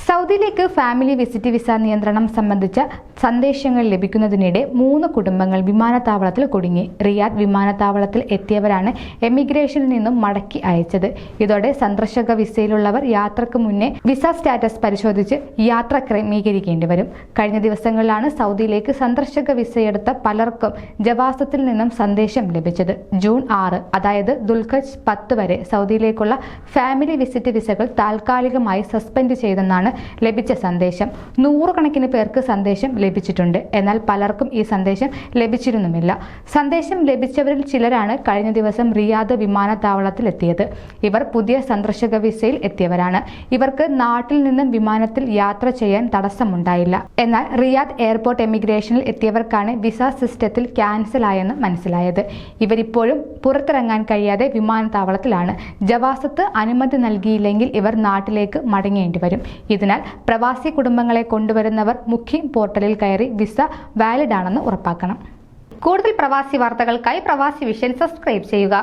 സൗദിയിലേക്ക് family visit visa നിയന്ത്രണം സംബന്ധിച്ച സന്ദേശങ്ങൾ ലഭിക്കുന്നതിനിടെ 3 കുടുംബങ്ങൾ വിമാനത്താവളത്തിൽ കുടുങ്ങി. റിയാദ് വിമാനത്താവളത്തിൽ എത്തിയവരാണ് എമിഗ്രേഷനിൽ നിന്നും മടക്കി അയച്ചത്. ഇതോടെ സന്ദർശക വിസയിലുള്ളവർ യാത്രക്ക് മുന്നേ വിസ സ്റ്റാറ്റസ് പരിശോധിച്ച് യാത്ര ക്രമീകരിക്കേണ്ടി വരും. കഴിഞ്ഞ ദിവസങ്ങളിലാണ് സൗദിയിലേക്ക് സന്ദർശക വിസയെടുത്ത പലർക്കും ജവാസത്തിൽ നിന്നും സന്ദേശം ലഭിച്ചത്. ജൂൺ 6, അതായത് ദുൽഖജ് 10 വരെ സൗദിയിലേക്കുള്ള ഫാമിലി വിസിറ്റ് വിസകൾ താൽക്കാലികമായി സസ്പെൻഡ് ചെയ്തെന്നാണ് ലഭിച്ച സന്ദേശം. 100 കണക്കിന് പേർക്ക് സന്ദേശം ലഭിച്ചിട്ടുണ്ട്. എന്നാൽ പലർക്കും ഈ സന്ദേശം ലഭിച്ചിരുന്നുമില്ല. സന്ദേശം ലഭിച്ചവരിൽ ചിലരാണ് കഴിഞ്ഞ ദിവസം റിയാദ് വിമാനത്താവളത്തിൽ എത്തിയത്. ഇവർ പുതിയ സന്ദർശക വിസയിൽ എത്തിയവരാണ്. ഇവർക്ക് നാട്ടിൽ നിന്നും വിമാനത്തിൽ യാത്ര ചെയ്യാൻ തടസ്സമുണ്ടായില്ല. എന്നാൽ റിയാദ് എയർപോർട്ട് എമിഗ്രേഷനിൽ എത്തിയവർക്കാണ് വിസ സിസ്റ്റത്തിൽ ക്യാൻസൽ ആയെന്ന് മനസ്സിലായത്. ഇവരിപ്പോഴും പുറത്തിറങ്ങാൻ കഴിയാതെ വിമാനത്താവളത്തിലാണ്. ജവാസത്ത് അനുമതി നൽകിയില്ലെങ്കിൽ ഇവർ നാട്ടിലേക്ക് മടങ്ങേണ്ടി വരും. ഇതിനാൽ പ്രവാസി കുടുംബങ്ങളെ കൊണ്ടുവരുന്നവർ മുഖ്യം പോർട്ടലിൽ കയറി വിസ വാലിഡ് ആണെന്ന് ഉറപ്പാക്കണം. കൂടുതൽ പ്രവാസി വാർത്തകൾക്കായി പ്രവാസി വിഷൻ സബ്സ്ക്രൈബ് ചെയ്യുക.